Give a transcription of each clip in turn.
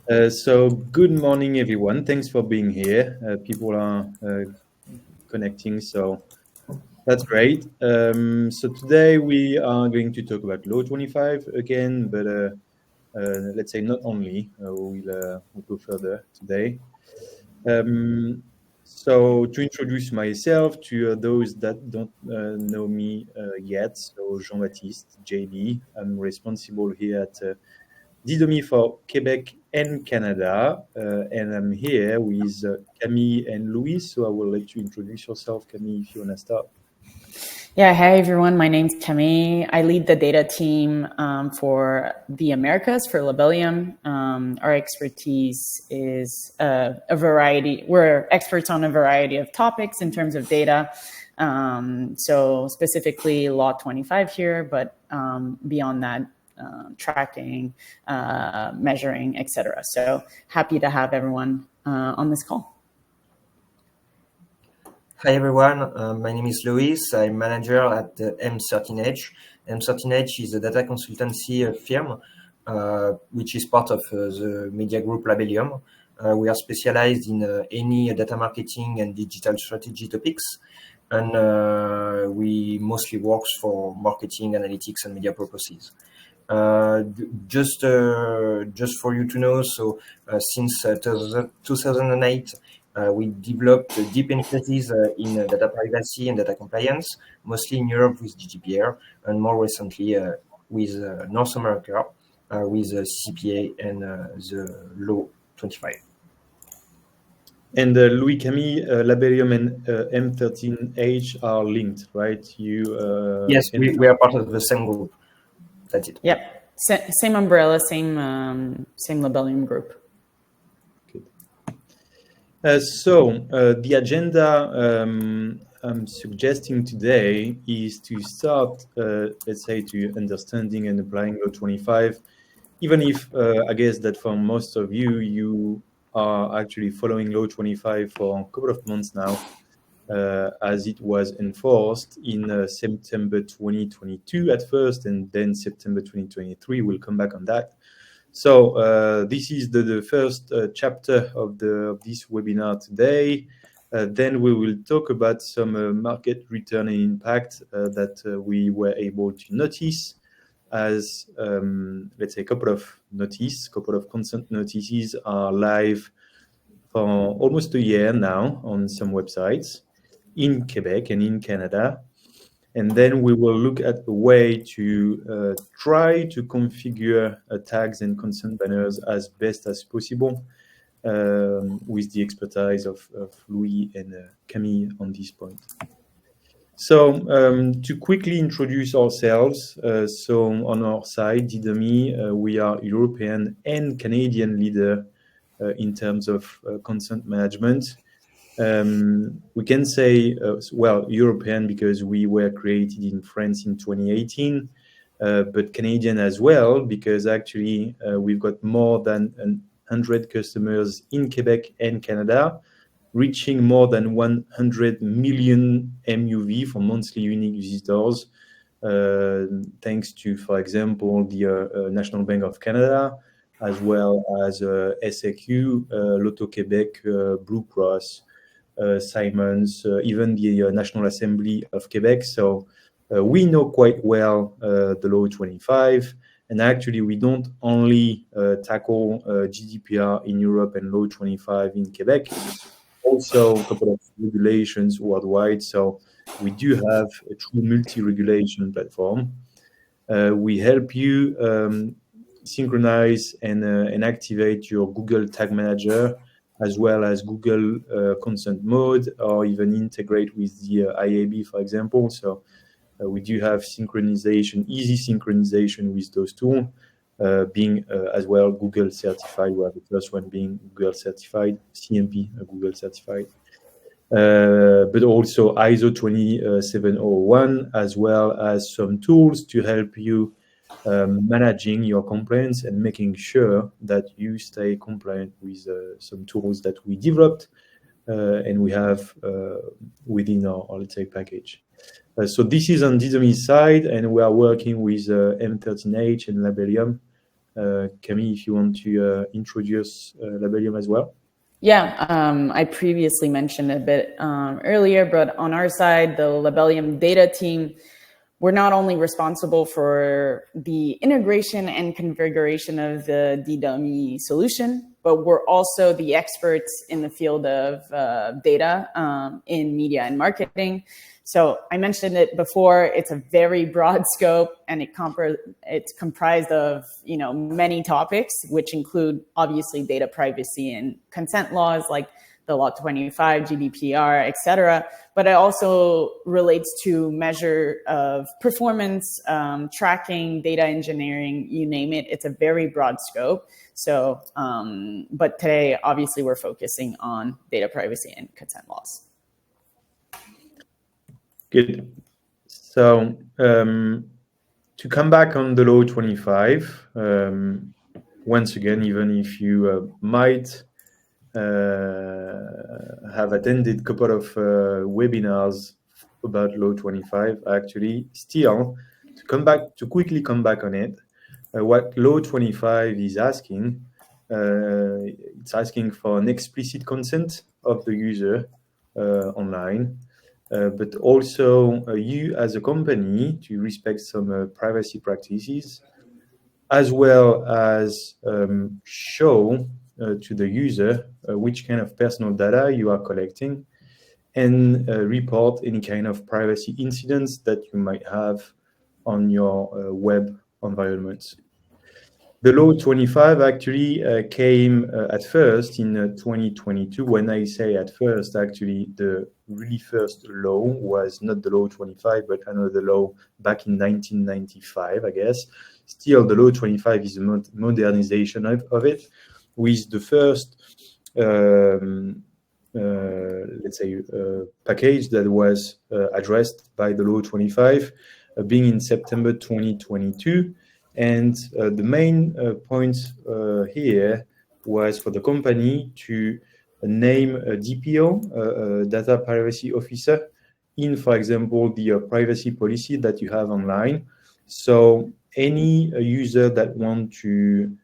So good morning, everyone. Thanks for being here. People are connecting, so that's great. So today we are going to talk about Law 25 again, but let's say not only. We'll go further today. So to introduce myself to those that don't know me yet, so Jean-Baptiste, JB. I'm responsible here at Didomi for Quebec and Canada, and I'm here with Camille and Louis. So I will let you introduce yourself, Camille, if you want to start. Yeah, hey everyone, my name's Camille. I lead the data team for the Americas for Labelium. Our expertise is a variety, we're experts on a variety of topics in terms of data. So specifically Law 25 here, but beyond that, tracking, measuring, etc. So happy to have everyone on this call. Hi everyone, my name is Louis. I'm manager at M13H. M13H is a data consultancy firm which is part of the media group Labelium. We are specialized in any data marketing and digital strategy topics, and we mostly work for marketing, analytics, and media purposes. Just for you to know, so since 2008, we developed deep expertise in data privacy and data compliance, mostly in Europe with GDPR, and more recently with North America with CCPA and the Law 25. And Louis, Camille, Labelium and M13H are linked, right? Yes, we are part of the same group. That's it. Yep, same umbrella, same Labelium group. So the agenda I'm suggesting today is to start, let's say, to understanding and applying Law 25, even if I guess that for most of you, you are actually following Law 25 for a couple of months now, as it was enforced in September 2022 at first, and then September 2023. We'll come back on that. So this is the first chapter of this webinar today. Then we will talk about some market return and impact that we were able to notice as, let's say, a couple of consent notices are live for almost a year now on some websites in Quebec and in Canada. And then we will look at a way to try to configure tags and consent banners as best as possible with the expertise of Louis and Camille on this point. So to quickly introduce ourselves, so on our side, Didomi, we are European and Canadian leader in terms of consent management. We can say, well, European because we were created in France in 2018, but Canadian as well, because actually we've got more than 100 customers in Quebec and Canada, reaching more than 100 million MUV for monthly unique visitors, thanks to, for example, the National Bank of Canada, as well as SAQ, Loto-Québec, Blue Cross, Simons, even the National Assembly of Quebec. So we know quite well the Law 25. And actually, we don't only tackle GDPR in Europe and Law 25 in Quebec, also a couple of regulations worldwide. So we do have a true multi-regulation platform. We help you synchronize and activate your Google Tag Manager, as well as Google Consent Mode, or even integrate with the IAB, for example. So we do have synchronization, easy synchronization with those tools, being as well Google certified, where the first one being Google certified, CMP, Google certified. But also ISO 27001, as well as some tools to help you managing your compliance and making sure that you stay compliant with some tools that we developed and we have within our, let's say, package. So this is on Didomi's side, and we are working with M13H and Labelium Camille, if you want to introduce Labelium as well. Yeah, I previously mentioned a bit earlier, but on our side, the Labelium data team, we're not only responsible for the integration and configuration of the Didomi solution, but we're also the experts in the field of data in media and marketing. So I mentioned it before, it's a very broad scope, and it's comprised of many topics, which include obviously data privacy and consent laws like the Law 25, GDPR, etc. But it also relates to measure of performance, tracking, data engineering, you name it. It's a very broad scope. So, but today, obviously, we're focusing on data privacy and consent laws. Good. So to come back on the Law 25, once again, even if you might have attended a couple of webinars about Law 25, actually, still, to quickly come back on it, what Law 25 is asking, it's asking for an explicit consent of the user online. But also you as a company to respect some privacy practices, as well as show to the user which kind of personal data you are collecting, and report any kind of privacy incidents that you might have on your web environment. The Law 25 actually came at first in 2022. When I say at first, actually, the really first law was not the Law 25, but another law back in 1995, I guess. Still, the Law 25 is a modernization of it, with the first, let's say, package that was addressed by the Law 25 being in September 2022. And the main point here was for the company to name a DPO, a data privacy officer, in, for example, the privacy policy that you have online. So any user that want to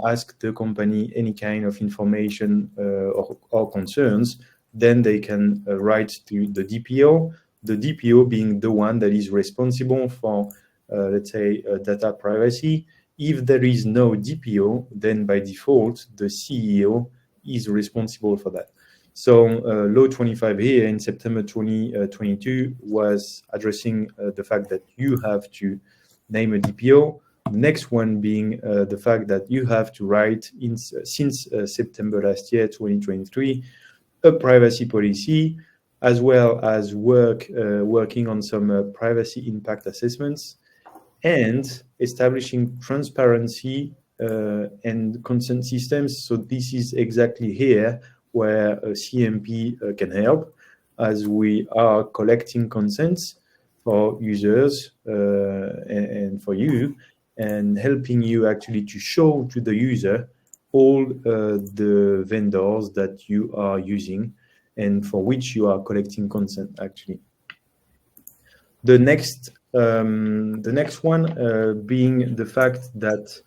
ask the company any kind of information or concerns, then they can write to the DPO being the one that is responsible for let's say, data privacy. If there is no DPO, then by default, the CEO is responsible for that. So Law 25 here in September 2022 was addressing the fact that you have to name a DPO. Next one being the fact that you have to write, since September last year, 2023, a privacy policy, as well as working on some privacy impact assessments, and establishing transparency and consent systems. So this is exactly here where CMP can help, as we are collecting consents for users and for you, and helping you actually to show to the user all the vendors that you are using and for which you are collecting consent, actually. The next one being the fact that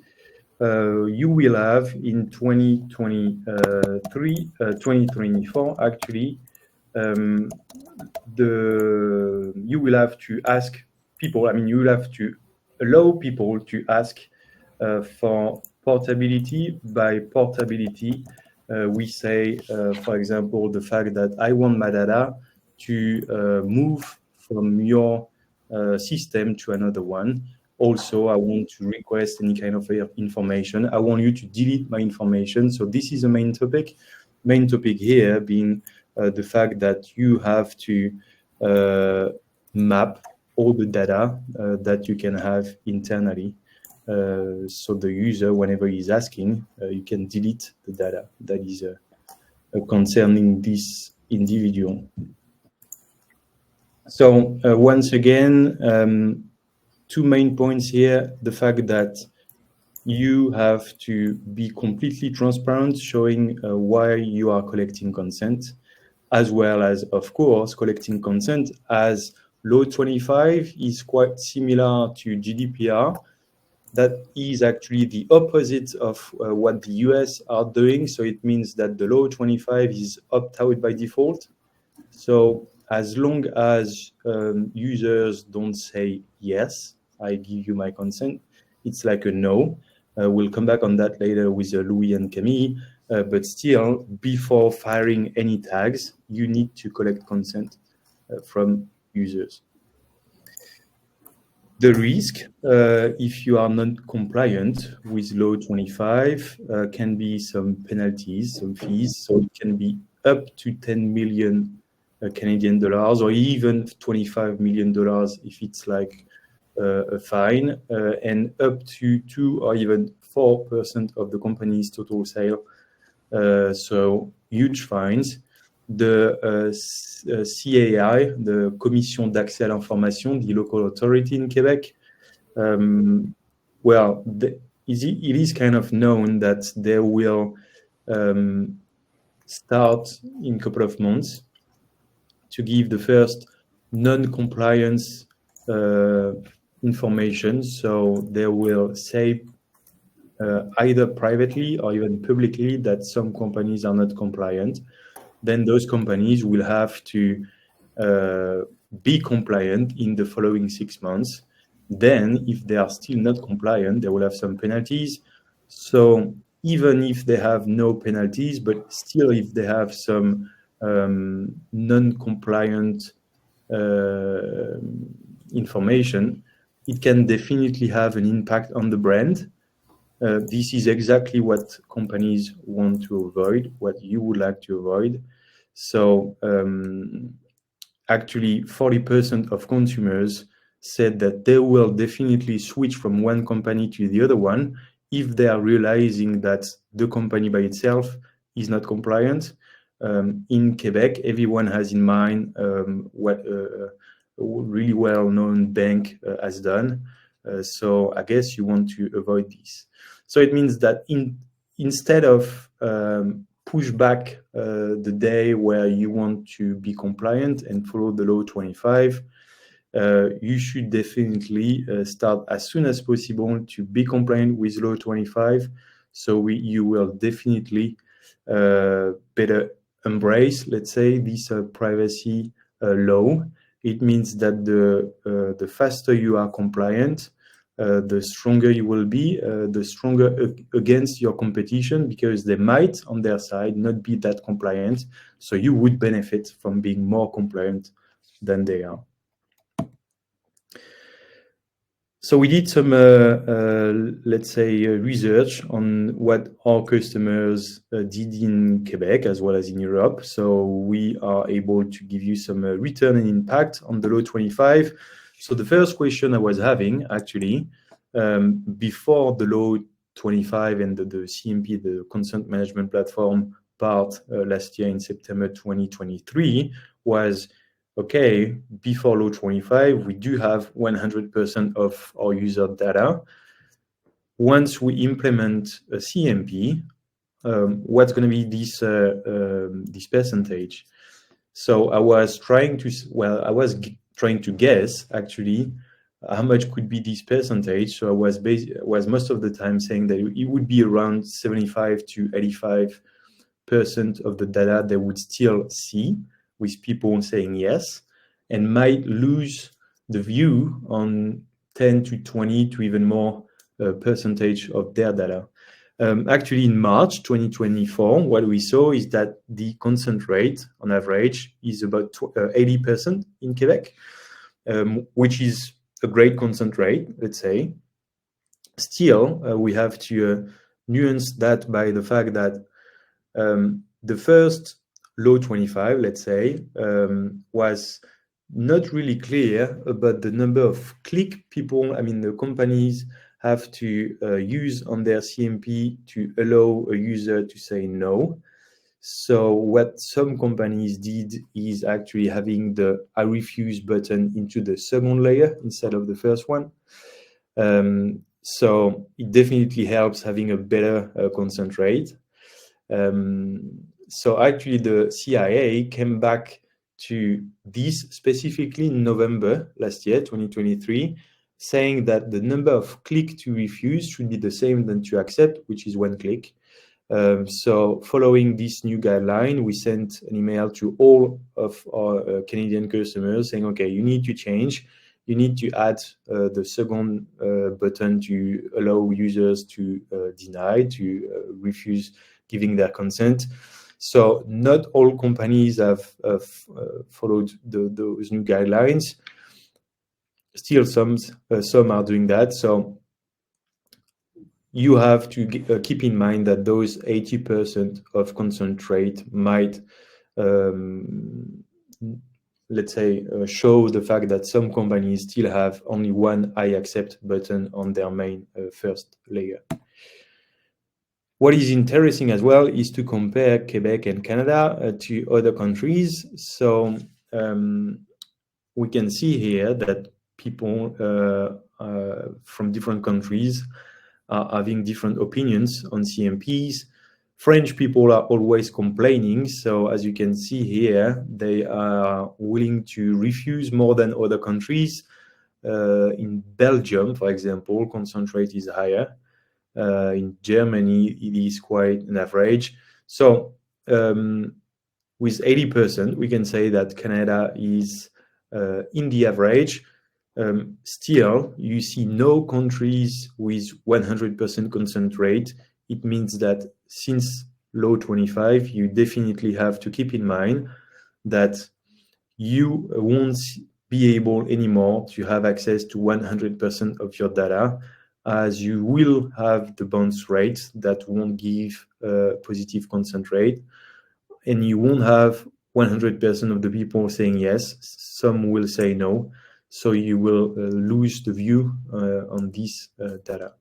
you will have in 2024, actually, you will have to ask people, you will have to allow people to ask for portability. By portability, we say, for example, the fact that I want my data to move from your system to another one. Also, I want to request any kind of information. I want you to delete my information. So this is a main topic. Main topic here being the fact that you have to map all the data that you can have internally. So the user, whenever he's asking, you can delete the data that is concerning this individual. So once again, two main points here: the fact that you have to be completely transparent, showing why you are collecting consent, as well as, of course, collecting consent as Law 25 is quite similar to GDPR. that is actually the opposite of what the US are doing. So it means that the law 25 is opt-out by default. So as long as users don't say, yes, I give you my consent, it's like a no. We'll come back on that later with Louis and Camille. But still, before firing any tags, you need to collect consent from users. The risk, if you are not compliant with law 25, can be some penalties, some fees. So it can be up to 10 million Canadian dollars, or even $25 million if it's like a fine, and up to 2 or even 4% of the company's total sale. So huge fines. The CAI, the Commission d'accès à l'information, the local authority in Quebec, well, it is kind of known that they will start in a couple of months to give the first non-compliance information. So they will say either privately or even publicly that some companies are not compliant. Then those companies will have to be compliant in the following 6 months. Then, if they are still not compliant, they will have some penalties. So even if they have no penalties, but still if they have some non-compliant information, it can definitely have an impact on the brand. This is exactly what companies want to avoid, what you would like to avoid. So actually 40% of consumers said that they will definitely switch from one company to the other one if they are realizing that the company by itself is not compliant. In Quebec, everyone has in mind what a really well-known bank has done. So I guess you want to avoid this. So it means that instead of push back the day where you want to be compliant and follow the law 25, you should definitely start as soon as possible to be compliant with law 25. So you will definitely better embrace, let's say, this privacy law. It means that the faster you are compliant, the stronger you will be, the stronger against your competition, because they might, on their side, not be that compliant. So you would benefit from being more compliant than they are. So we did some, let's say, research on what our customers did in Quebec as well as in Europe. So we are able to give you some return and impact on the law 25. So the first question I was having, actually, before the law 25 and the CMP, the Consent Management Platform part last year in September 2023, was, okay, before law 25, we do have 100% of our user data. Once we implement a CMP, what's going to be this percentage? So I was trying to guess, actually, how much could be this percentage. So I was most of the time saying that it would be around 75 to 85% of the data they would still see, with people saying yes, and might lose the view on 10 to 20 to even more percentage of their data. Actually, in March 2024, what we saw is that the consent rate on average is about 80% in Quebec, which is a great consent rate, let's say. Still, we have to nuance that by the fact that the first law 25, let's say, was not really clear about the number of click people, the companies have to use on their CMP to allow a user to say no. So what some companies did is actually having the I refuse button into the second layer instead of the first one. So it definitely helps having a better consent rate. So actually the CIA came back to this specifically in November last year, 2023, saying that the number of click to refuse should be the same than to accept, which is 1 click. So following this new guideline, we sent an email to all of our Canadian customers saying, okay, you need to change. You need to add the second button to allow users to deny, to refuse giving their consent. So not all companies have followed those new guidelines. Still, some are doing that. So you have to keep in mind that those 80% of consent rate might, let's say, show the fact that some companies still have only one I accept button on their main first layer. What is interesting as well is to compare Quebec and Canada to other countries. So we can see here that people from different countries are having different opinions on CMPs. French people are always complaining. So as you can see here, they are willing to refuse more than other countries. In Belgium, for example, consent rate is higher. In Germany, it is quite an average. So with 80%, we can say that Canada is in the average. Still, you see no countries with 100% consent rate. It means that since Law 25, you definitely have to keep in mind that you won't be able anymore to have access to 100% of your data, as you will have the bounce rate that won't give a positive consent rate, and you won't have 100% of the people saying yes. Some will say no. So you will lose the view on this data.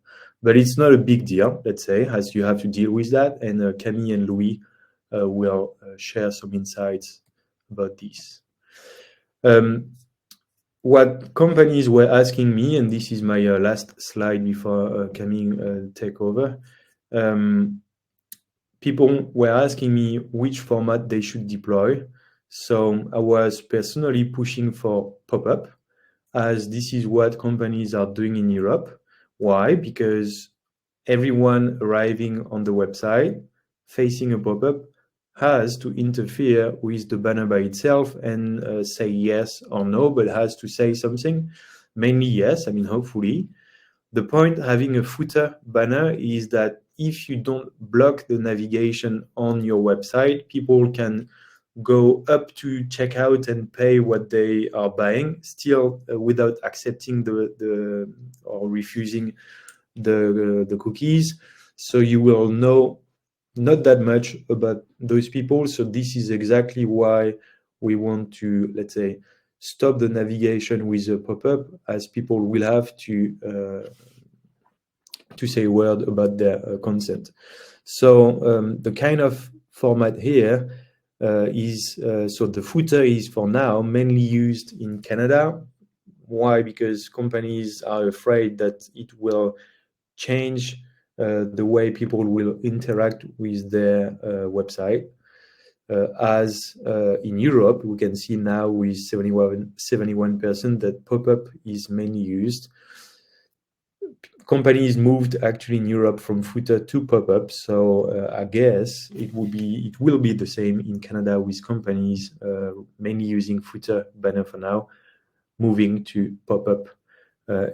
But it's not a big deal, let's say, as you have to deal with that. And Camille and Louis will share some insights about this. What companies were asking me, and this is my last slide before Camille take over, people were asking me which format they should deploy. So I was personally pushing for pop-up, as this is what companies are doing in Europe. Why? Because everyone arriving on the website facing a pop-up has to interfere with the banner by itself and say yes or no, but has to say something, mainly yes, I mean, hopefully. The point having a footer banner is that if you don't block the navigation on your website, people can go up to checkout and pay what they are buying, still without accepting the or refusing the cookies. So you will know not that much about those people. So this is exactly why we want to, let's say, stop the navigation with a pop-up, as people will have to say a word about their consent. So the kind of format here is, so the footer is for now mainly used in Canada. Why? Because companies are afraid that it will change the way people will interact with their website. As in Europe, we can see now with 71% that pop-up is mainly used. Companies moved actually in Europe from footer to pop-up, so I guess it will be the same in Canada, with companies mainly using footer banner for now, moving to pop-up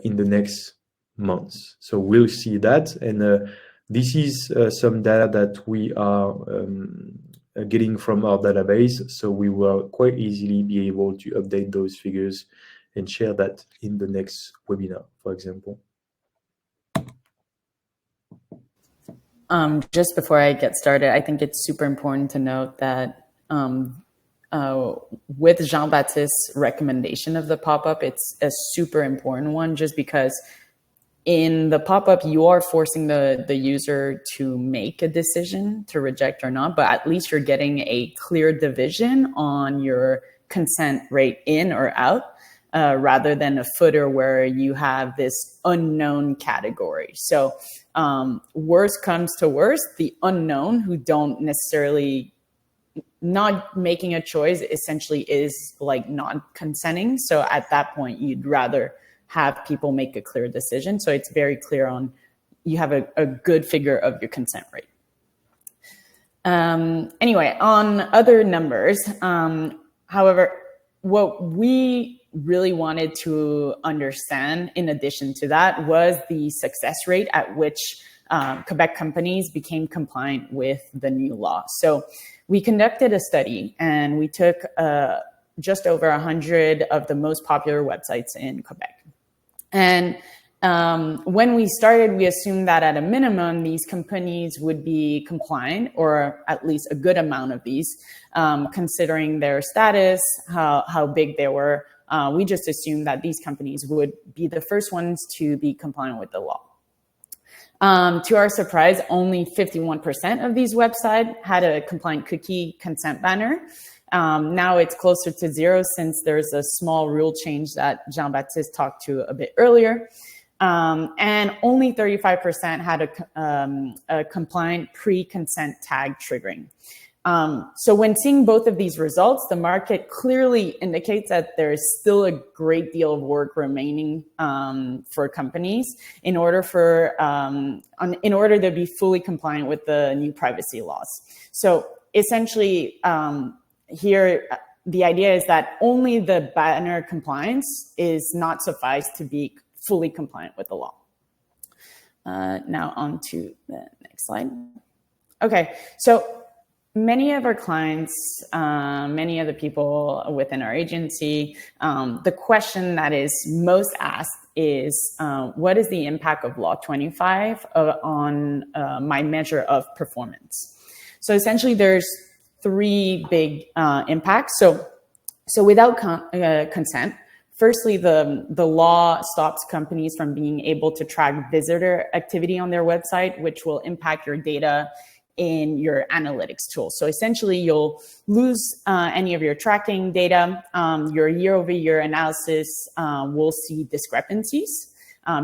in the next months. So we'll see that, and this is some data that we are getting from our database, so we will quite easily be able to update those figures and share that in the next webinar, for example. Just before I get started, I think it's super important to note that with Jean-Baptiste's recommendation of the pop-up, it's a super important one, just because in the pop-up, you are forcing the user to make a decision to reject or not, but at least you're getting a clear division on your consent rate in or out, rather than a footer where you have this unknown category. So worst comes to worst, the unknown, who don't necessarily, not making a choice essentially is like not consenting. So at that point, you'd rather have people make a clear decision. So it's very clear on, you have a good figure of your consent rate. Anyway, on other numbers, however, what we really wanted to understand in addition to that was the success rate at which Quebec companies became compliant with the new law. So we conducted a study and we took just over 100 of the most popular websites in Quebec. And when we started, we assumed that at a minimum, these companies would be compliant, or at least a good amount of these, considering their status, how big they were. We just assumed that these companies would be the first ones to be compliant with the law. To our surprise, only 51% of these websites had a compliant cookie consent banner. Now it's closer to zero since there's a small rule change that Jean-Baptiste talked to a bit earlier. And only 35% had a compliant pre-consent tag triggering. So when seeing both of these results, the market clearly indicates that there's still a great deal of work remaining for companies in order to be fully compliant with the new privacy laws. So essentially, here the idea is that only the banner compliance is not suffice to be fully compliant with the law. Now on to the next slide. Okay, so many of our clients, many of the people within our agency, the question that is most asked is, what is the impact of Law 25 on my measure of performance? So essentially there's three big impacts. So without consent, firstly, the law stops companies from being able to track visitor activity on their website, which will impact your data in your analytics tool. So essentially, you'll lose any of your tracking data. Your year-over-year analysis will see discrepancies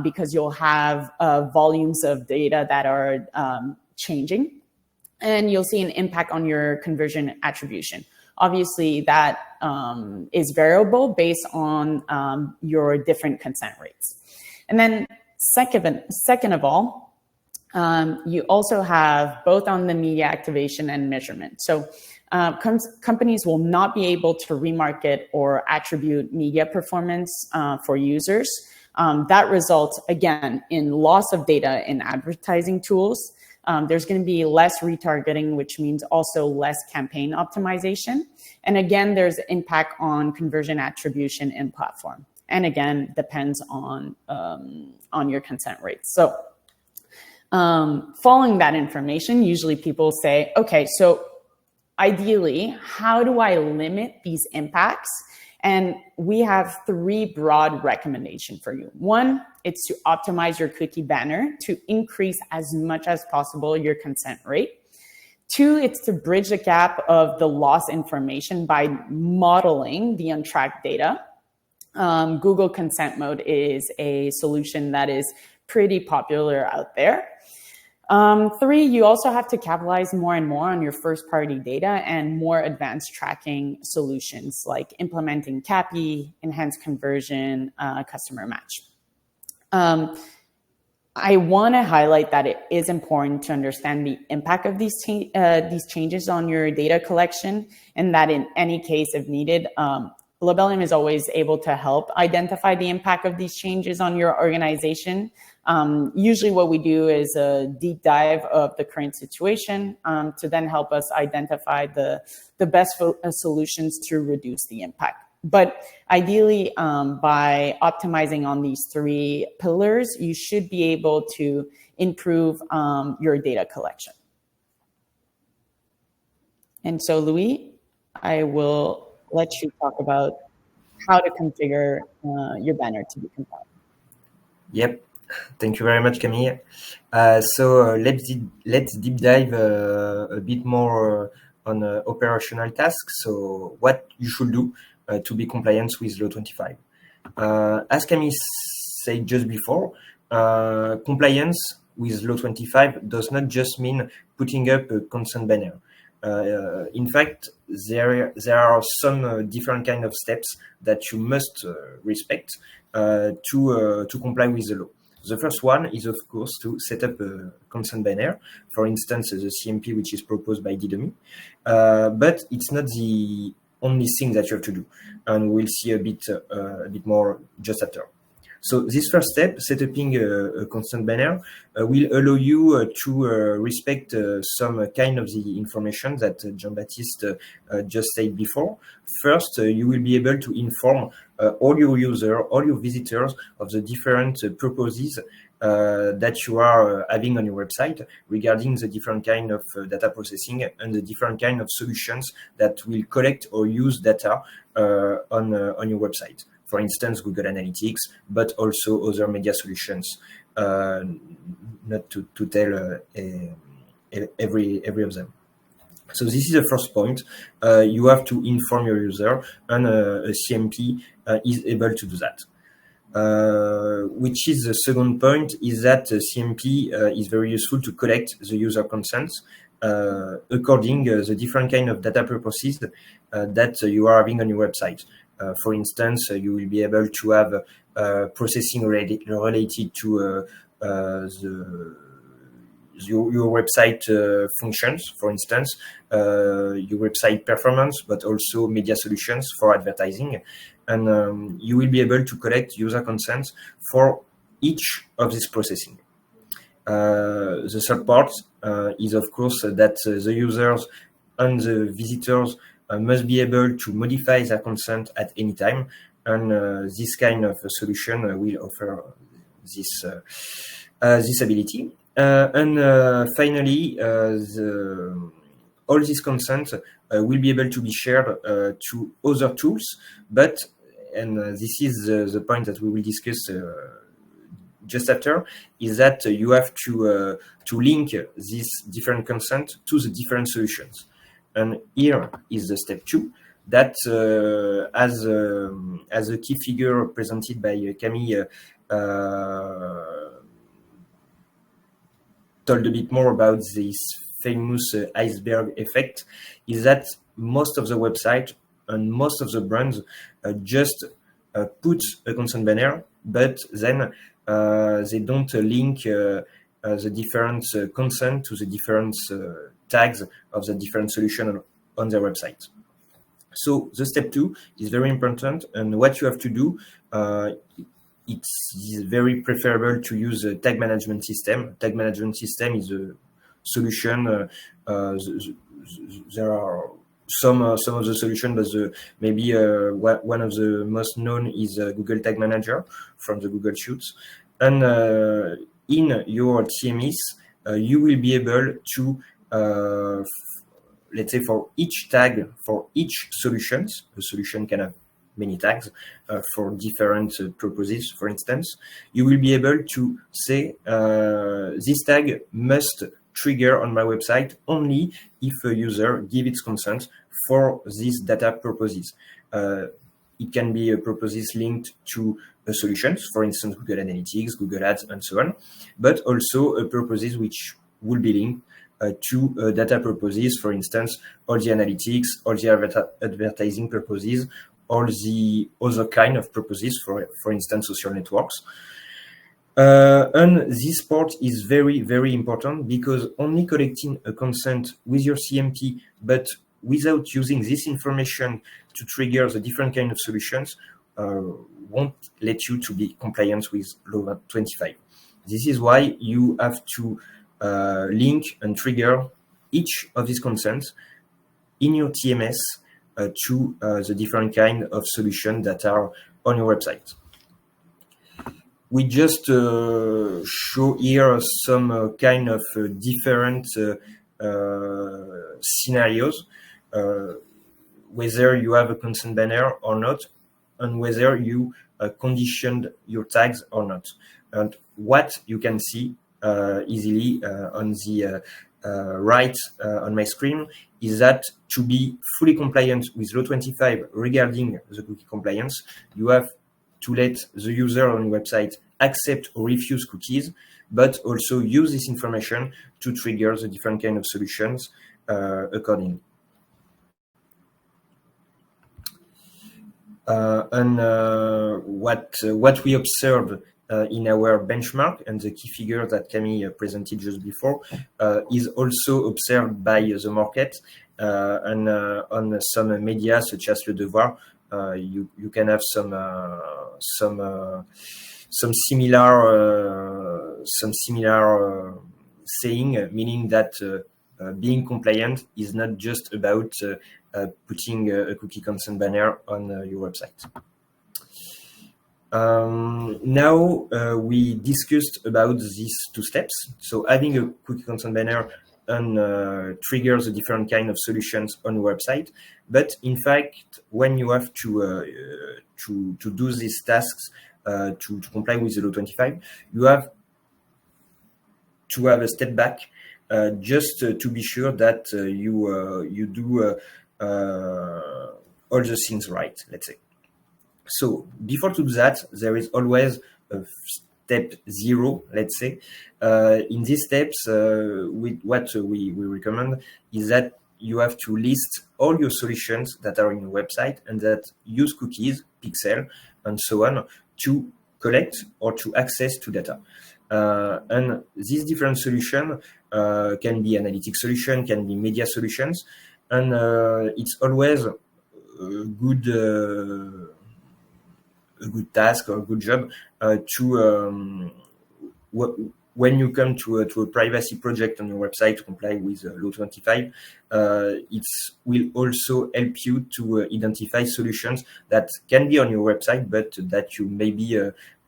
because you'll have volumes of data that are changing. And you'll see an impact on your conversion attribution. Obviously, that is variable based on your different consent rates. And then second of all, you also have both on the media activation and measurement. So companies will not be able to remarket or attribute media performance for users. That results, again, in loss of data in advertising tools. There's going to be less retargeting, which means also less campaign optimization. And again, there's impact on conversion attribution in platform. And again, depends on your consent rates. So following that information, usually people say, okay, so ideally, how do I limit these impacts? And we have three broad recommendations for you. One, it's to optimize your cookie banner to increase as much as possible your consent rate. Two, it's to bridge the gap of the loss information by modeling the untracked data. Google Consent Mode is a solution that is pretty popular out there. Three, you also have to capitalize more and more on your first-party data and more advanced tracking solutions like implementing CAPI, enhanced conversion, customer match. I want to highlight that it is important to understand the impact of these changes on your data collection, and that in any case, if needed, Labelium is always able to help identify the impact of these changes on your organization. Usually what we do is a deep dive of the current situation to then help us identify the best solutions to reduce the impact. But ideally, by optimizing on these three pillars, you should be able to improve your data collection. And so, Louis, I will let you talk about how to configure your banner to be compliant. Yep. Thank you very much, Camille. Let's deep dive a bit more on operational tasks. So what you should do to be compliant with Law 25. As Camille said just before, compliance with Law 25 does not just mean putting up a consent banner. In fact, there are some different kind of steps that you must respect to comply with the law. The first one is, of course, to set up a consent banner, for instance, the CMP, which is proposed by Didomi. But it's not the only thing that you have to do, and we'll see a bit more just after. So this first step, setting a consent banner, will allow you to respect some kind of the information that Jean-Baptiste just said before. First, you will be able to inform all your users, all your visitors of the different purposes that you are having on your website regarding the different kind of data processing and the different kind of solutions that will collect or use data on your website. For instance, Google Analytics, but also other media solutions, not to tell every of them. So this is the first point. You have to inform your user, and a CMP is able to do that. Which is the second point, is that CMP is very useful to collect the user consents according the different kind of data purposes that you are having on your website. For instance, you will be able to have processing related to your website functions, for instance, your website performance, but also media solutions for advertising. And you will be able to collect user consents for each of this processing. The third part is, of course, that the users and the visitors must be able to modify their consent at any time, and this kind of solution will offer this ability. And finally, all this consent will be able to be shared to other tools, but, and this is the point that we will discuss just after, is that you have to link this different consent to the different solutions. And here is the step 2, that as a key figure presented by Camille told a bit more about this famous iceberg effect, is that most of the website and most of the brands just put a consent banner, but then they don't link the different consent to the different tags of the different solution on their website. So the step 2 is very important, and what you have to do, it's very preferable to use a tag management system. Tag management system is a solution. There are some of the solutions, but maybe one of the most known is Google Tag Manager from the Google Suite. And in your TMS, you will be able to, let's say, for each tag, for each solutions, a solution can have many tags for different purposes, for instance, you will be able to say this tag must trigger on my website only if a user gives its consent for these data purposes. It can be purposes linked to solutions, for instance, Google Analytics, Google Ads, and so on, but also purposes which will be linked to data purposes, for instance, all the analytics, all the advertising purposes, all the other kind of purposes, for instance, social networks. And this part is very, very important, because only collecting a consent with your CMP, but without using this information to trigger the different kind of solutions, won't let you to be compliant with Law 25. This is why you have to link and trigger each of these consents in your TMS to the different kind of solutions that are on your website. We just show here some kind of different scenarios, whether you have a consent banner or not, and whether you conditioned your tags or not. And what you can see easily on the right on my screen is that to be fully compliant with Law 25 regarding the cookie compliance, you have to let the user on your website accept or refuse cookies, but also use this information to trigger the different kind of solutions accordingly. And what we observe in our benchmark, and the key figure that Camille presented just before, is also observed by the market, and on some media such as Le Devoir. You can have some similar saying, meaning that being compliant is not just about putting a cookie consent banner on your website. Now we discussed about these two steps. So having a cookie consent banner triggers a different kind of solutions on your website. But in fact, when you have to do these tasks to comply with the law 25, you have to have a step back just to be sure that you do all the things right, let's say. So before to do that, there is always a step 0, let's say. In these steps, what we recommend is that you have to list all your solutions that are in your website and that use cookies, pixel, and so on to collect or to access to data. And these different solutions can be analytic solution, can be media solutions, and it's always a good task or a good job to when you come to a privacy project on your website to comply with law 25, it will also help you to identify solutions that can be on your website but that you maybe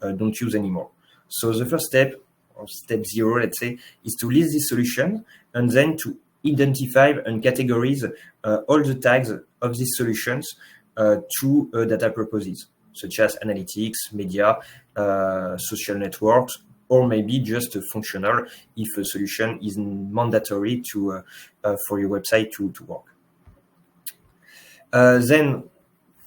don't use anymore. So the first step, or step 0, let's say, is to list this solution and then to identify and categorize all the tags of these solutions to data purposes, such as analytics, media, social networks, or maybe just functional if a solution is mandatory to for your website to work. Then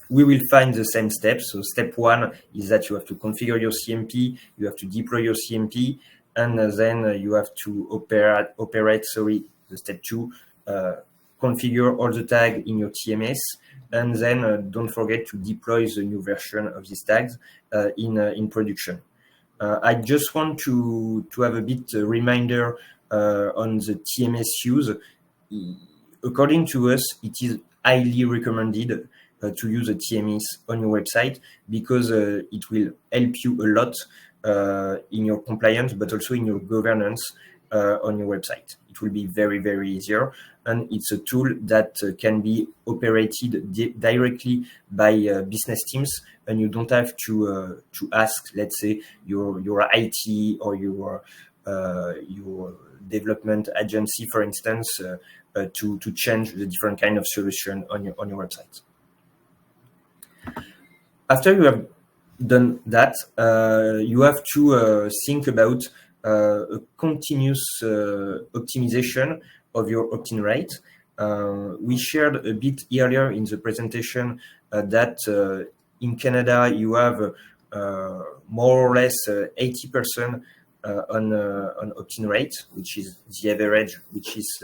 we will find the same steps. So step 1 is that you have to configure your CMP, you have to deploy your CMP, and then you have to operate the step 2, configure all the tags in your TMS, and then don't forget to deploy the new version of these tags in production. I just want to have a bit reminder on the TMS use. According to us, it is highly recommended to use a TMS on your website because it will help you a lot in your compliance, but also in your governance on your website. It will be very, very easier. And it's a tool that can be operated directly by business teams, and you don't have to ask, let's say, your IT or your development agency, for instance, to change the different kind of solution on your website. After you have done that, you have to think about a continuous optimization of your opt-in rate. We shared a bit earlier in the presentation that in Canada you have more or less 80% on opt-in rate, which is the average, which is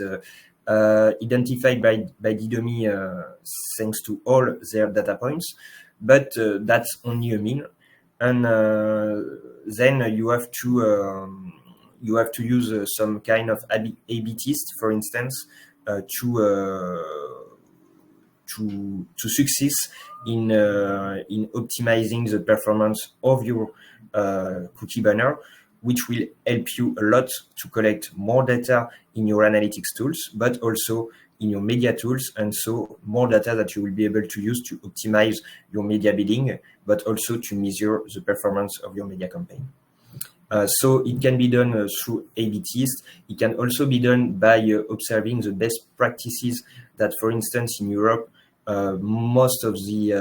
identified by Didomi thanks to all their data points, but that's only a mean. And then you have to use some kind of A/B test, for instance, to success in optimizing the performance of your cookie banner, which will help you a lot to collect more data in your analytics tools, but also in your media tools, and so more data that you will be able to use to optimize your media bidding, but also to measure the performance of your media campaign. So it can be done through A/B test. It can also be done by observing the best practices that, for instance, in Europe, most of the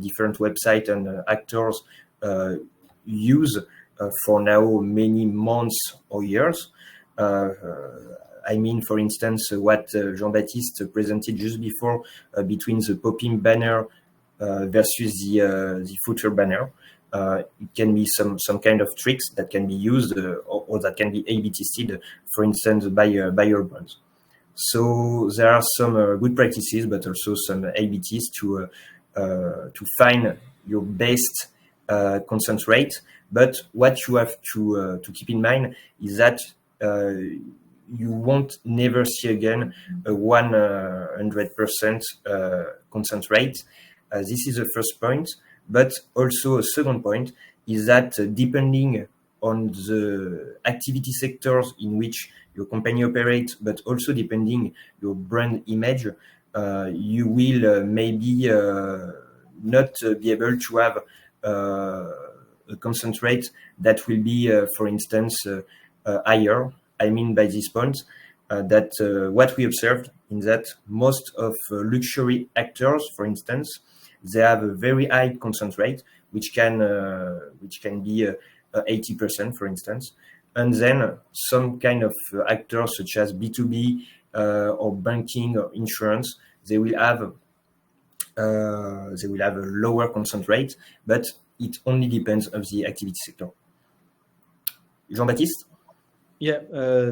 different websites and actors use for now many months or years. I mean, for instance, what Jean-Baptiste presented just before between the pop-in banner versus the footer banner. It can be some kind of tricks that can be used or that can be A/B tested, for instance, by your brands. So there are some good practices, but also some ABTs to find your best consent rate. But what you have to keep in mind is that you won't never see again a 100% consent rate. This is the first point. But also a second point is that depending on the activity sectors in which your company operates, but also depending your brand image, you will maybe not be able to have a consent rate that will be, for instance, higher. I mean by this point that what we observed in that most of luxury actors, for instance, they have a very high consent rate, which can be 80%, for instance. And then some kind of actors such as B2B or banking or insurance, they will have a lower consent rate, but it only depends on the activity sector. Jean-Baptiste? Yeah,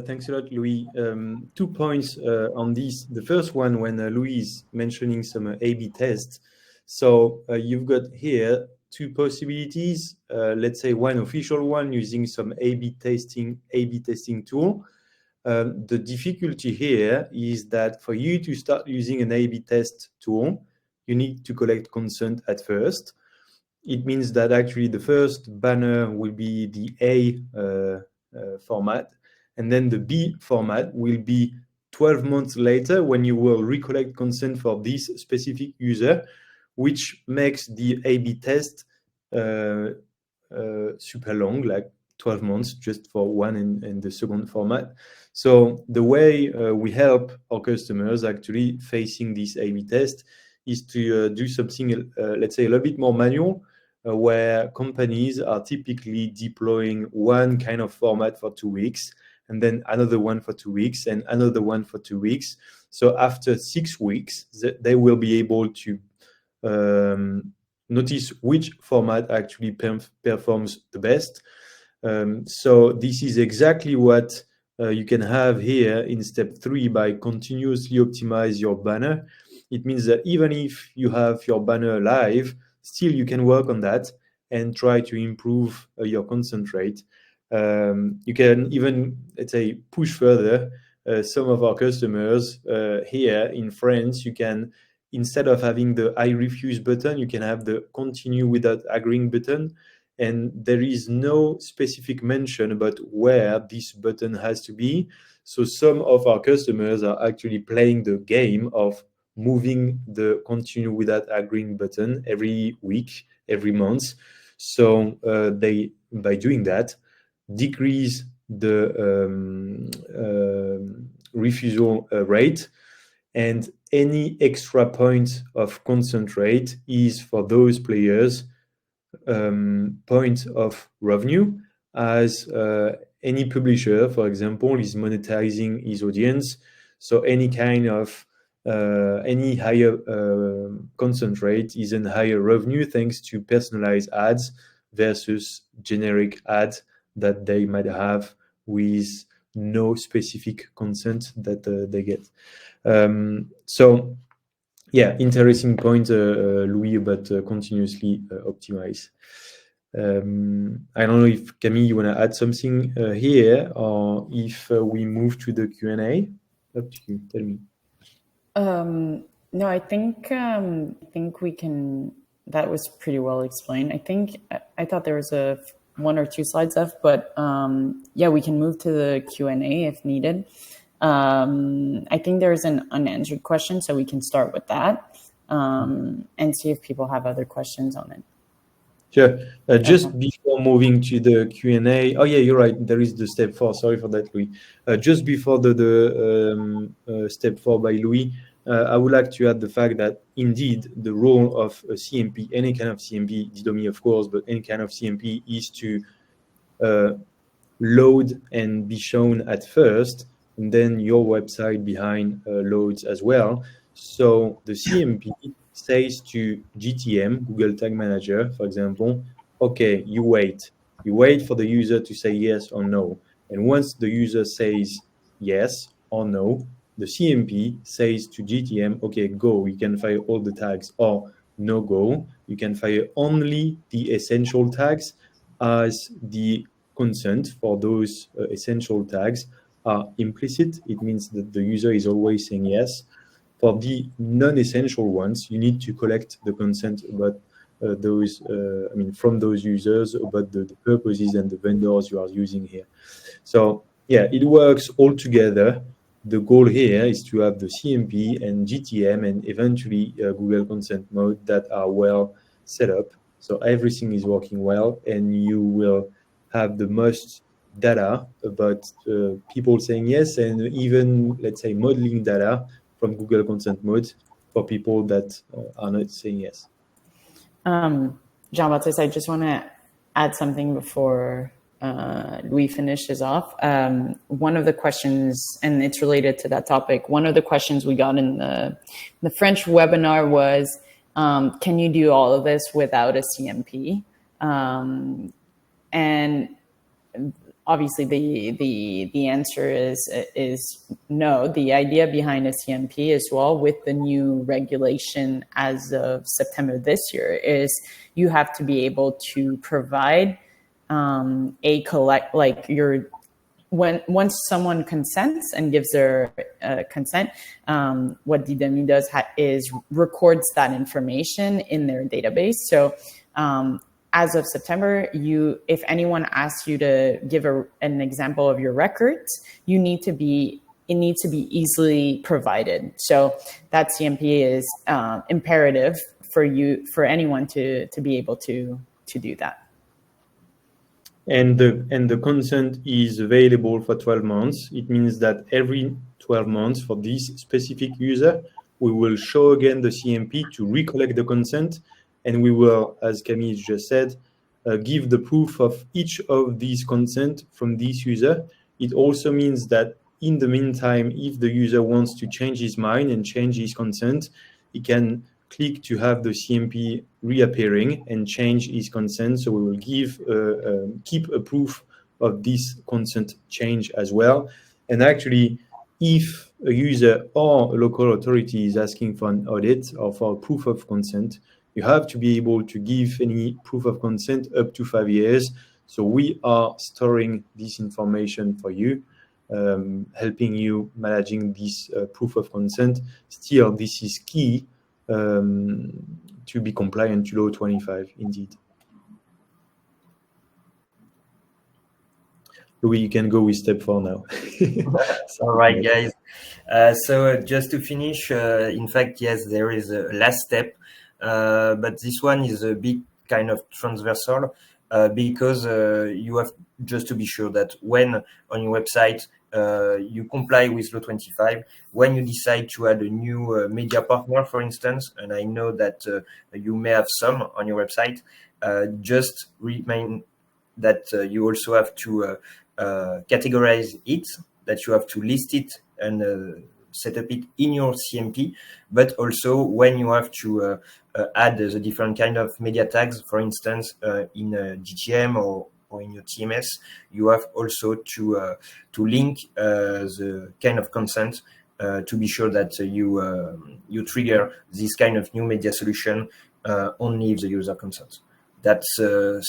thanks a lot, Louis. 2 points on this. The first one, when Louis is mentioning some A/B tests. So you've got here 2 possibilities. Let's say one official one using some A/B testing tool. The difficulty here is that for you to start using an A/B test tool, you need to collect consent at first. It means that actually the first banner will be the A format, and then the B format will be 12 months later when you will recollect consent for this specific user, which makes the A/B test super long, like 12 months just for one and the second format. So the way we help our customers actually facing this A/B test is to do something, let's say, a little bit more manual, where companies are typically deploying one kind of format for 2 weeks, and then another one for 2 weeks, and another one for 2 weeks. So after 6 weeks, they will be able to notice which format actually performs the best. So this is exactly what you can have here in step 3 by continuously optimize your banner. It means that even if you have your banner live, still you can work on that and try to improve your consent rate. You can even, let's say, push further. Some of our customers here in France, you can, instead of having the I refuse button, you can have the continue without agreeing button. And there is no specific mention about where this button has to be. So some of our customers are actually playing the game of moving the continue without agreeing button every week, every month. So they, by doing that, decrease the refusal rate, and any extra point of consent rate is for those players point of revenue, as any publisher, for example, is monetizing his audience. So any kind of any higher consent rate is a higher revenue thanks to personalized ads versus generic ads that they might have with no specific consent that they get. So yeah, interesting point, Louis, about continuously optimize. I don't know if Camille, you want to add something here, or if we move to the Q&A. Up to you. Tell me. No, I think we can. That was pretty well explained. I thought there was a 1 or 2 slides left, but yeah, we can move to the Q&A if needed. I think there's an unanswered question, so we can start with that and see if people have other questions on it. Sure. Just before moving to the Q&A, oh yeah, you're right. There is the step 4. Sorry for that, Louis. Just before the step 4 by Louis, I would like to add the fact that indeed the role of a CMP, any kind of CMP, Didomi of course, but any kind of CMP is to load and be shown at first, and then your website behind loads as well. So the CMP says to GTM, Google Tag Manager, for example, okay, you wait for the user to say yes or no. And once the user says yes or no, the CMP says to GTM, okay, go, you can fire all the tags, or no go, you can fire only the essential tags, as the consent for those essential tags are implicit. It means that the user is always saying yes. For the non-essential ones, you need to collect the consent about from those users about the purposes and the vendors you are using here. So yeah, it works all together. The goal here is to have the CMP and GTM and eventually Google Consent Mode that are well set up. So everything is working well, and you will have the most data about people saying yes, and even, let's say, modeling data from Google Consent Mode for people that are not saying yes. Jean-Baptiste, I just want to add something before Louis finishes off. One of the questions, and it's related to that topic, one of the questions we got in the French webinar was, can you do all of this without a CMP? And obviously the answer is no. The idea behind a CMP as well, with the new regulation as of September this year, is you have to be able to provide once someone consents and gives their consent, what Didomi does is records that information in their database. So as of September, if anyone asks you to give an example of your records, it needs to be easily provided. So that CMP is imperative for anyone to be able to do that. And the consent is available for 12 months. It means that every 12 months for this specific user, we will show again the CMP to recollect the consent, and we will, as Camille just said, give the proof of each of these consent from this user. It also means that in the meantime, if the user wants to change his mind and change his consent, he can click to have the CMP reappearing and change his consent. So we will keep a proof of this consent change as well. And actually, if a user or a local authority is asking for an audit or for a proof of consent, you have to be able to give any proof of consent up to 5 years. So we are storing this information for you, helping you managing this proof of consent. Still, this is key to be compliant to Law 25, indeed. Louis, you can go with step 4 now. All right, guys. So just to finish, in fact, yes, there is a last step, but this one is a bit kind of transversal because you have just to be sure that when on your website you comply with Law 25, when you decide to add a new media partner, for instance, and I know that you may have some on your website, just remind that you also have to categorize it, that you have to list it and set up it in your CMP, but also when you have to add the different kind of media tags, for instance, in GTM or in your TMS, you have also to link the kind of consent to be sure that you trigger this kind of new media solution only if the user consents. That's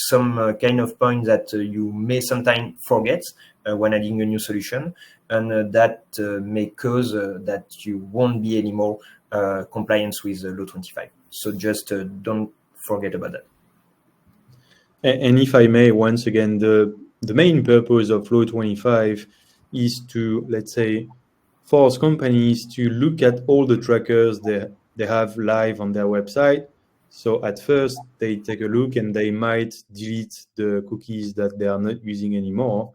some kind of point that you may sometimes forget when adding a new solution, and that may cause that you won't be anymore compliance with Law 25. So just don't forget about that. And if I may, once again, the main purpose of Law 25 is to, let's say, force companies to look at all the trackers they have live on their website. So at first, they take a look and they might delete the cookies that they are not using anymore.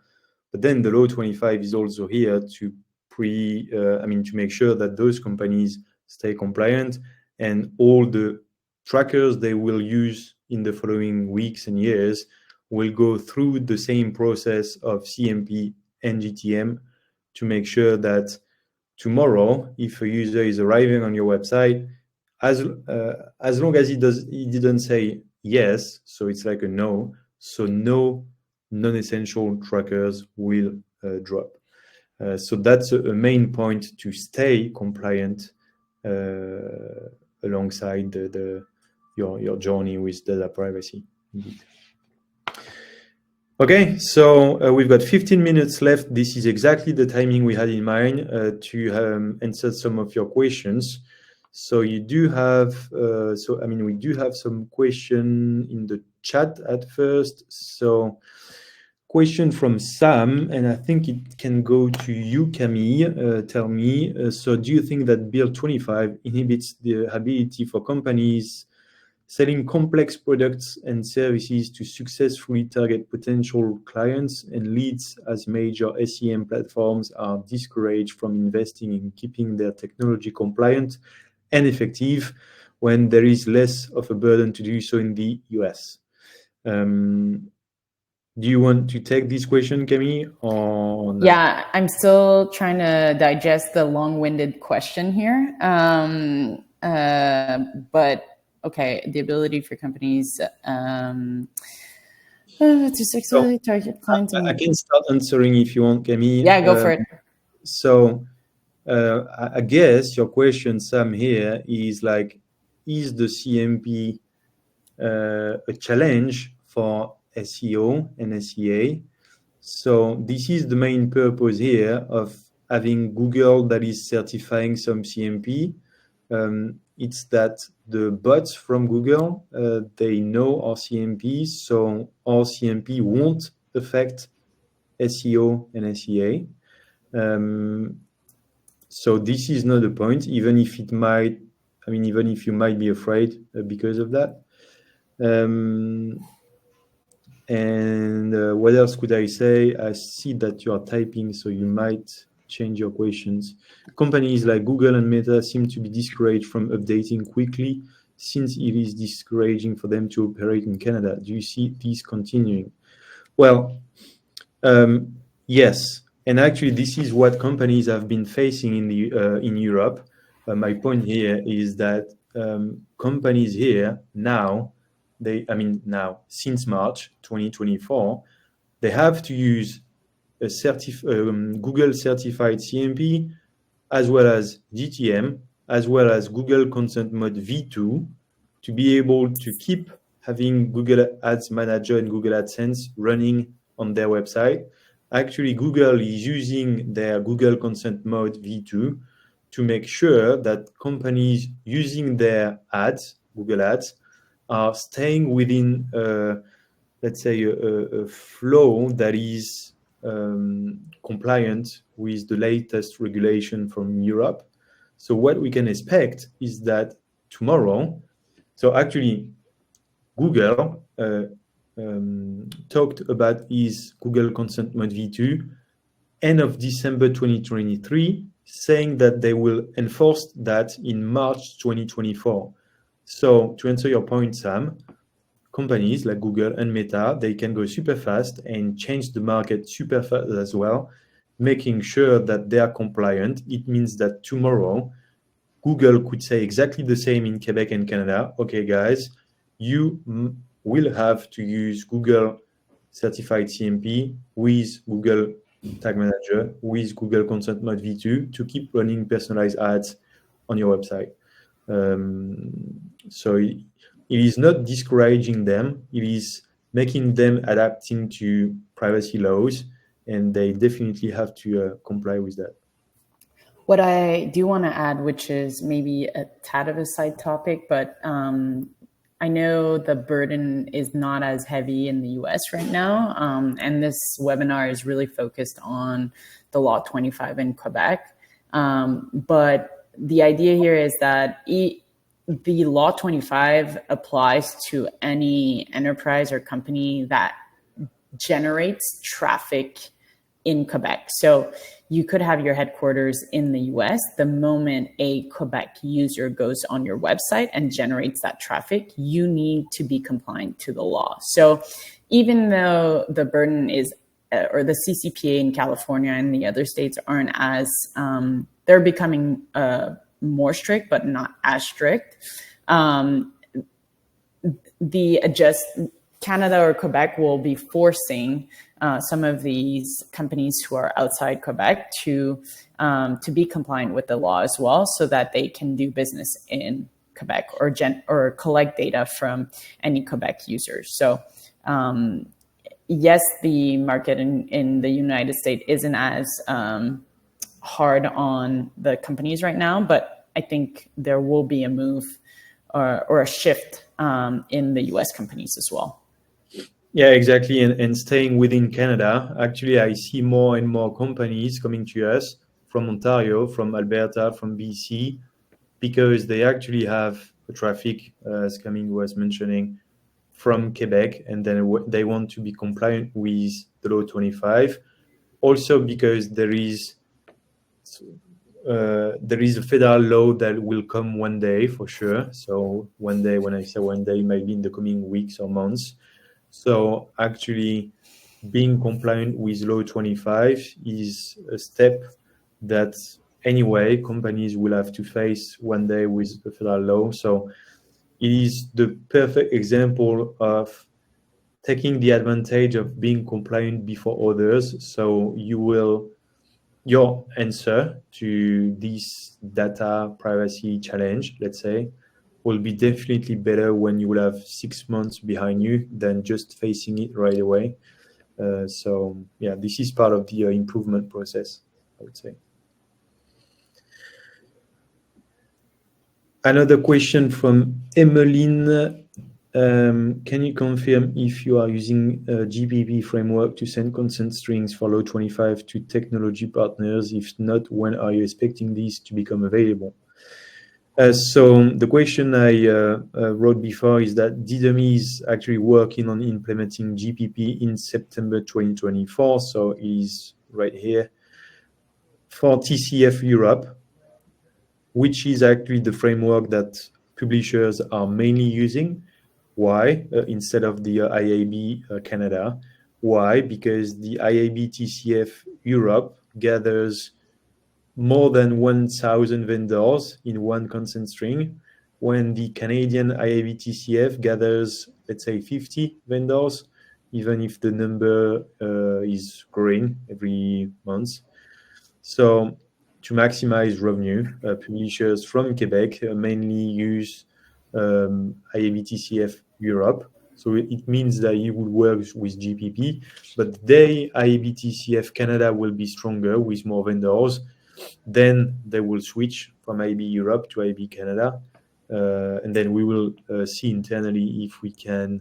But then the Law 25 is also here to to make sure that those companies stay compliant, and all the trackers they will use in the following weeks and years will go through the same process of CMP and GTM to make sure that tomorrow, if a user is arriving on your website, as long as he didn't say yes, so it's like a no, so no non-essential trackers will drop. So that's a main point to stay compliant alongside your journey with data privacy. Indeed. Okay, so we've got 15 minutes left. This is exactly the timing we had in mind to answer some of your questions. So you do have, we do have some question in the chat at first. So question from Sam, and I think it can go to you, Camille. Tell me, so do you think that Bill 25 inhibits the ability for companies selling complex products and services to successfully target potential clients and leads, as major SEM platforms are discouraged from investing in keeping their technology compliant and effective when there is less of a burden to do so in the US? Do you want to take this question, Camille, or not? Yeah, I'm still trying to digest the long-winded question here. But okay, the ability for companies to successfully target clients. I can start answering if you want, Camille. Yeah, go for it. So I guess your question, Sam, here is like, is the CMP a challenge for SEO and SEA? So this is the main purpose here of having Google that is certifying some CMP. It's that the bots from Google, they know our CMP, so our CMP won't affect SEO and SEA. So this is not the point, even if it might, even if you might be afraid because of that. And what else could I say? I see that you are typing, so you might change your questions. Companies like Google and Meta seem to be discouraged from updating quickly since it is discouraging for them to operate in Canada. Do you see these continuing? Well, yes. And actually, this is what companies have been facing in Europe. My point here is that companies here now, since March 2024, they have to use a Google certified CMP, as well as GTM, as well as Google Consent Mode V2, to be able to keep having Google Ads Manager and Google AdSense running on their website. Actually, Google is using their Google Consent Mode V2 to make sure that companies using their ads, Google Ads, are staying within, let's say, a flow that is compliant with the latest regulation from Europe. So what we can expect is that tomorrow, so actually Google talked about his Google Consent Mode V2 end of December 2023, saying that they will enforce that in March 2024. So to answer your point, Sam, companies like Google and Meta, they can go super fast and change the market super fast as well, making sure that they are compliant. It means that tomorrow, Google could say exactly the same in Quebec and Canada. Okay, guys, you will have to use Google certified CMP with Google Tag Manager, with Google Consent Mode V2 to keep running personalized ads on your website. So it is not discouraging them. It is making them adapting to privacy laws, and they definitely have to comply with that. What I do want to add, which is maybe a tad of a side topic, but I know the burden is not as heavy in the US right now. And this webinar is really focused on the Law 25 in Quebec. But the idea here is that the Law 25 applies to any enterprise or company that generates traffic in Quebec. So you could have your headquarters in the US. The moment a Quebec user goes on your website and generates that traffic, you need to be compliant to the law. So even though the burden is, or the CCPA in California and the other states aren't as, they're becoming more strict, but not as strict. Canada or Quebec will be forcing some of these companies who are outside Quebec to be compliant with the law as well, so that they can do business in Quebec or collect data from any Quebec users. So yes, the market in the United States isn't as hard on the companies right now, but I think there will be a move or a shift in the US companies as well. Yeah, exactly. And staying within Canada, actually, I see more and more companies coming to us from Ontario, from Alberta, from BC, because they actually have the traffic, as Camille was mentioning, from Quebec, and then they want to be compliant with the law 25. Also because there is a federal law that will come one day for sure. So one day, when I say one day, maybe in the coming weeks or months. So actually being compliant with law 25 is a step that anyway companies will have to face one day with the federal law. So it is the perfect example of taking the advantage of being compliant before others. So your answer to this data privacy challenge, let's say, will be definitely better when you will have 6 months behind you than just facing it right away. So yeah, this is part of the improvement process, I would say. Another question from Emmeline. Can you confirm if you are using a GPP framework to send consent strings for Law 25 to technology partners? If not, when are you expecting these to become available? So the question I wrote before is that Didomi is actually working on implementing GPP in September 2024. So it is right here for TCF Europe, which is actually the framework that publishers are mainly using. Why? Instead of the IAB Canada. Why? Because the IAB TCF Europe gathers more than 1,000 vendors in one consent string, when the Canadian IAB TCF gathers, let's say, 50 vendors, even if the number is growing every month. So to maximize revenue, publishers from Quebec mainly use IAB TCF Europe. So it means that you would work with GPP, but the IAB TCF Canada will be stronger with more vendors. Then they will switch from IAB Europe to IAB Canada. And then we will see internally if we can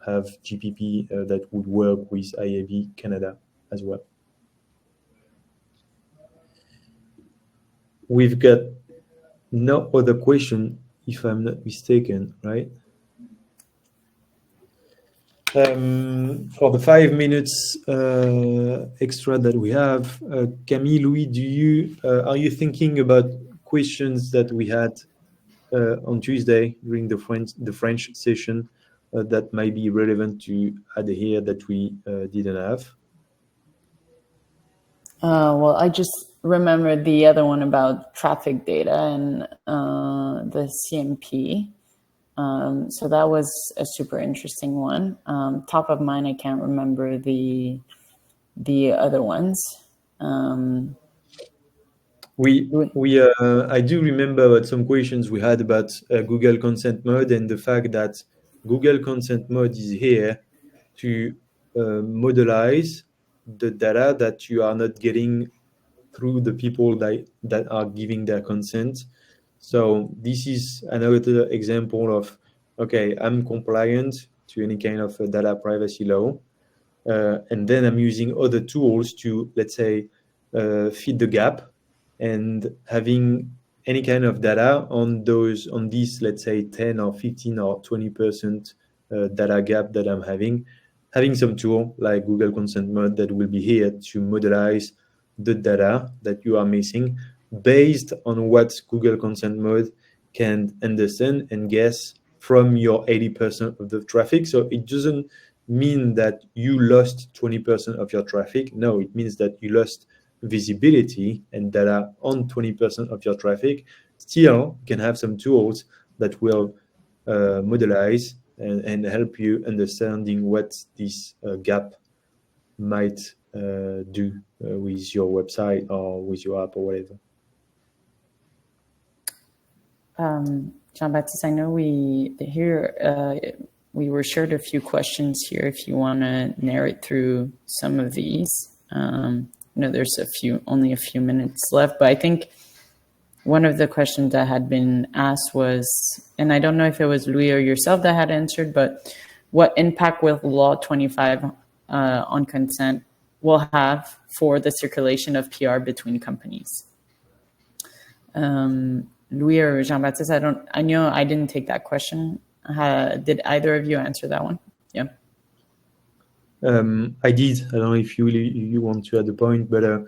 have GPP that would work with IAB Canada as well. We've got no other question, if I'm not mistaken, right? For the 5 minutes extra that we have, Camille, Louis, are you thinking about questions that we had on Tuesday during the French session that might be relevant to add here that we didn't have? Well, I just remembered the other one about traffic data and the CMP. So that was a super interesting one. Top of mind, I can't remember the other ones. I do remember about some questions we had about Google Consent Mode and the fact that Google Consent Mode is here to modelize the data that you are not getting through the people that are giving their consent. So this is another example of, okay, I'm compliant to any kind of data privacy law. And then I'm using other tools to, let's say, feed the gap and having any kind of data on these, let's say, 10 or 15 or 20% data gap that I'm having some tool like Google Consent Mode that will be here to modelize the data that you are missing based on what Google Consent Mode can understand and guess from your 80% of the traffic. So it doesn't mean that you lost 20% of your traffic. No, it means that you lost visibility and data on 20% of your traffic. Still, you can have some tools that will modelize and help you understanding what this gap might do with your website or with your app or whatever. Jean-Baptiste, I know we were shared a few questions here. If you want to narrate through some of these, there's only a few minutes left, but I think one of the questions that had been asked was, and I don't know if it was Louis or yourself that had answered, but what impact will Law 25 on consent will have for the circulation of PR between companies? Louis or Jean-Baptiste, I know I didn't take that question. Did either of you answer that one? Yeah. I did. I don't know if you want to add a point, but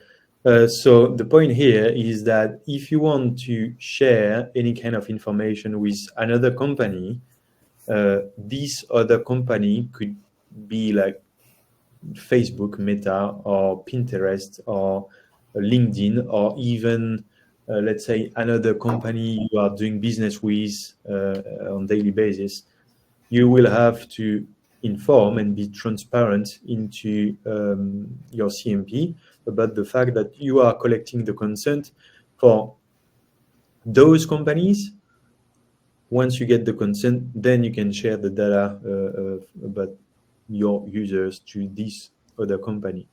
so the point here is that if you want to share any kind of information with another company, this other company could be like Facebook, Meta, or Pinterest, or LinkedIn, or even let's say another company you are doing business with on daily basis. You will have to inform and be transparent into your CMP about the fact that you are collecting the consent for those companies. Once you get the consent, then you can share the data about your users to this other company.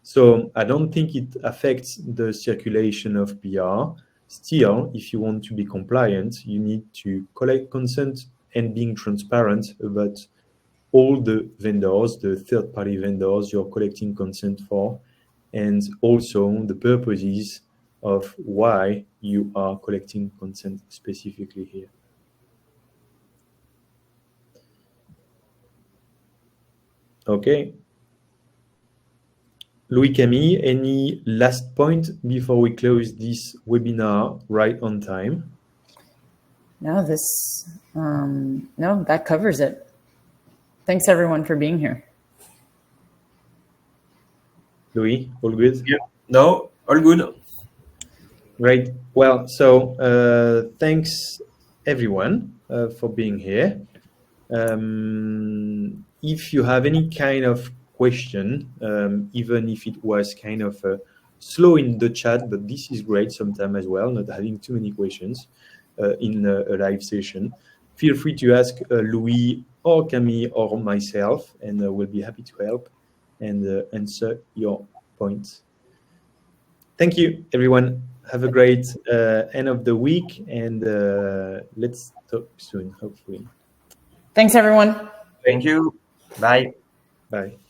So I don't think it affects the circulation of PR. Still, if you want to be compliant, you need to collect consent and being transparent about all the vendors, the third-party vendors you're collecting consent for, and also the purposes of why you are collecting consent specifically here. Okay. Louis, Camille, any last point before we close this webinar right on time? No, that covers it. Thanks everyone for being here. Louis, all good? Yeah. No, all good. Great. Well, so thanks everyone for being here. If you have any kind of question, even if it was kind of slow in the chat, but this is great sometimes as well, not having too many questions in a live session, feel free to ask Louis or Camille or myself, and we'll be happy to help and answer your points. Thank you, everyone. Have a great end of the week, and let's talk soon, hopefully. Thanks, everyone. Thank you. Bye. Bye.